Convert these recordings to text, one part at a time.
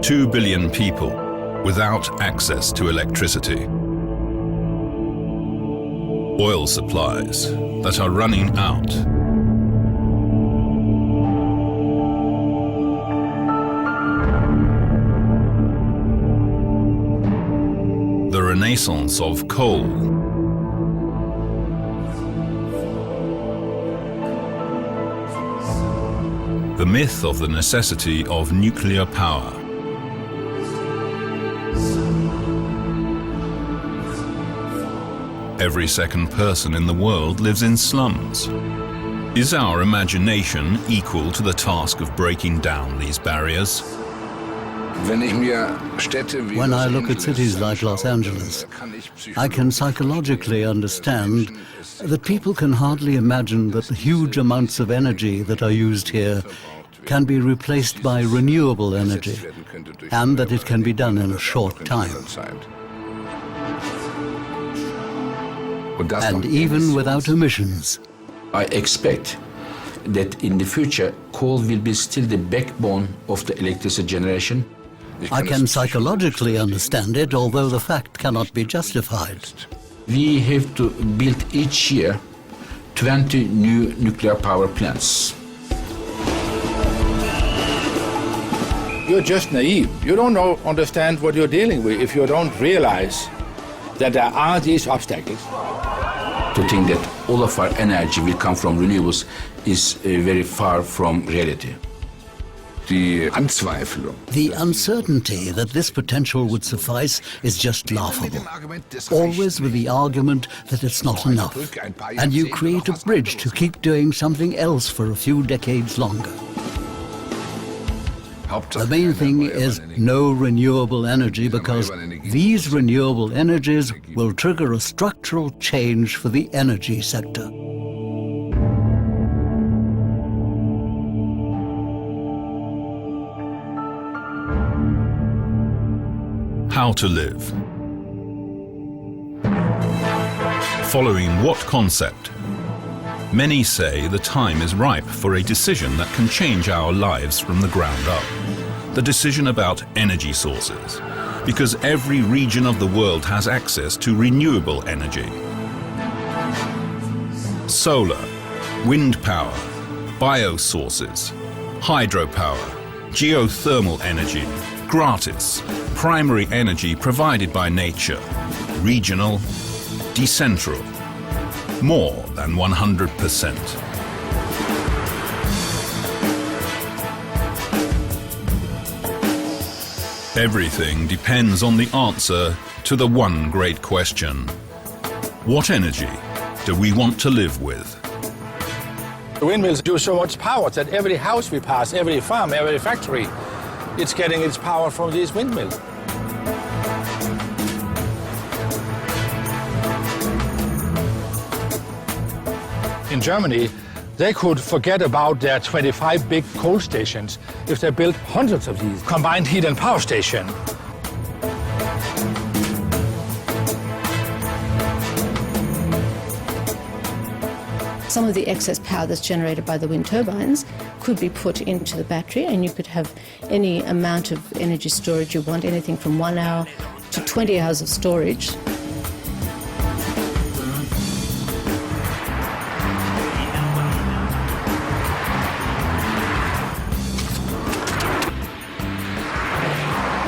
2 billion people without access to electricity. Oil supplies that are running out. The renaissance of coal. The myth of the necessity of nuclear power. Every second person in the world lives in slums. Is our imagination equal to the task of breaking down these barriers? When I look at cities like Los Angeles, I can psychologically understand that people can hardly imagine that the huge amounts of energy that are used here can be replaced by renewable energy, and that it can be done in a short time. And even without emissions. I expect that in the future, coal will be still the backbone of the electricity generation. I can psychologically understand it, although the fact cannot be justified. We have to build each year 20 new nuclear power plants. You're just naive. You don't understand what you're dealing with if you don't realize that there are these obstacles. To think that all of our energy will come from renewables is very far from reality. The uncertainty that this potential would suffice is just laughable. Always with the argument that it's not enough. And you create a bridge to keep doing something else for a few decades longer. The main thing is no renewable energy, because these renewable energies will trigger a structural change for the energy sector. How to live. Following what concept? Many say the time is ripe for a decision that can change our lives from the ground up. The decision about energy sources, because every region of the world has access to renewable energy. Solar, wind power, biosources, hydropower, geothermal energy, gratis, primary energy provided by nature, regional, decentral, more than 100%. Everything depends on the answer to the one great question. What energy do we want to live with? The windmills do so much power that every house we pass, every farm, every factory, it's getting its power from these windmills. In Germany, they could forget about their 25 big coal stations if they built hundreds of these combined heat and power stations. Some of the excess power that's generated by the wind turbines could be put into the battery, and you could have any amount of energy storage you want, anything from 1 hour to 20 hours of storage.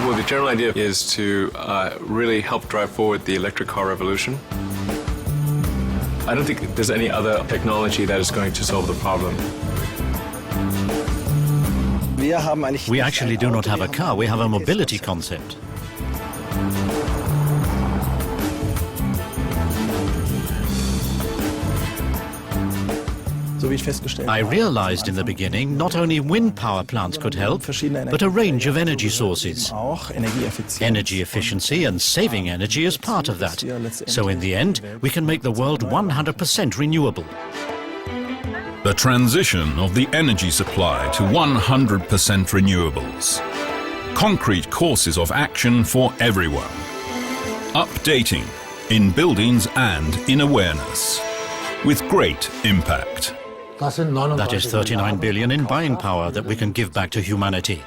Well, the general idea is to really help drive forward the electric car revolution. I don't think there's any other technology that is going to solve the problem. We actually do not have a car, we have a mobility concept. I realized in the beginning not only wind power plants could help, but a range of energy sources. Energy efficiency and saving energy is part of that. So in the end, we can make the world 100% renewable. The transition of the energy supply to 100% renewables. Concrete courses of action for everyone. Updating in buildings and in awareness. With great impact. That is 39 billion in buying power that we can give back to humanity.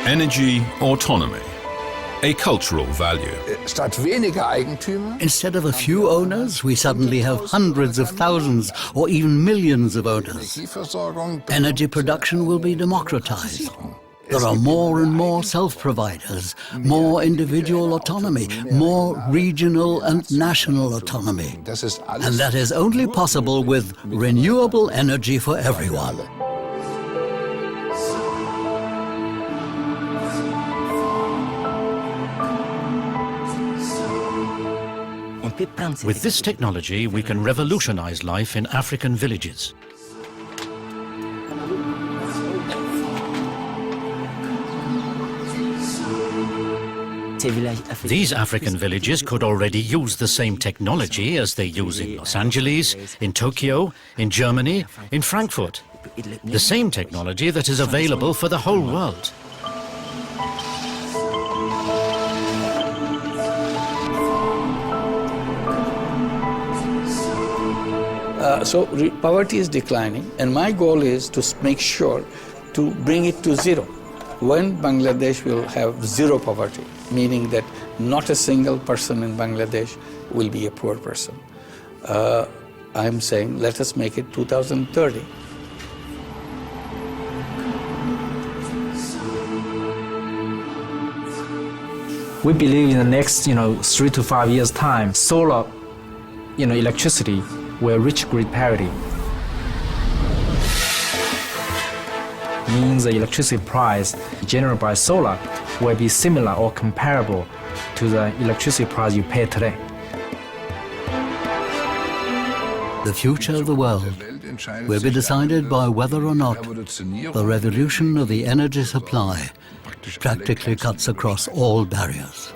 Energy autonomy, a cultural value. Statt weniger Eigentümer Instead of a few owners, we suddenly have hundreds of thousands or even millions of owners. Energieversorgung Energy production will be democratized. There are more and more self-providers, more individual autonomy, more regional and national autonomy. Das ist And alles that is only possible with renewable energy for everyone. With this technology, we can revolutionize life in African villages. These African villages could already use the same technology as they use in Los Angeles, in Tokyo, in Germany, in Frankfurt. The same technology that is available for the whole world. So poverty is declining, and my goal is to make sure to bring it to zero. When Bangladesh will have zero poverty, meaning that not a single person in Bangladesh will be a poor person. I'm saying let us make it 2030. We believe in the next, 3 to 5 years' time, solar, electricity will reach grid parity. Means the electricity price generated by solar will be similar or comparable to the electricity price you pay today. The future of the world will be decided by whether or not the revolution of the energy supply practically cuts across all barriers.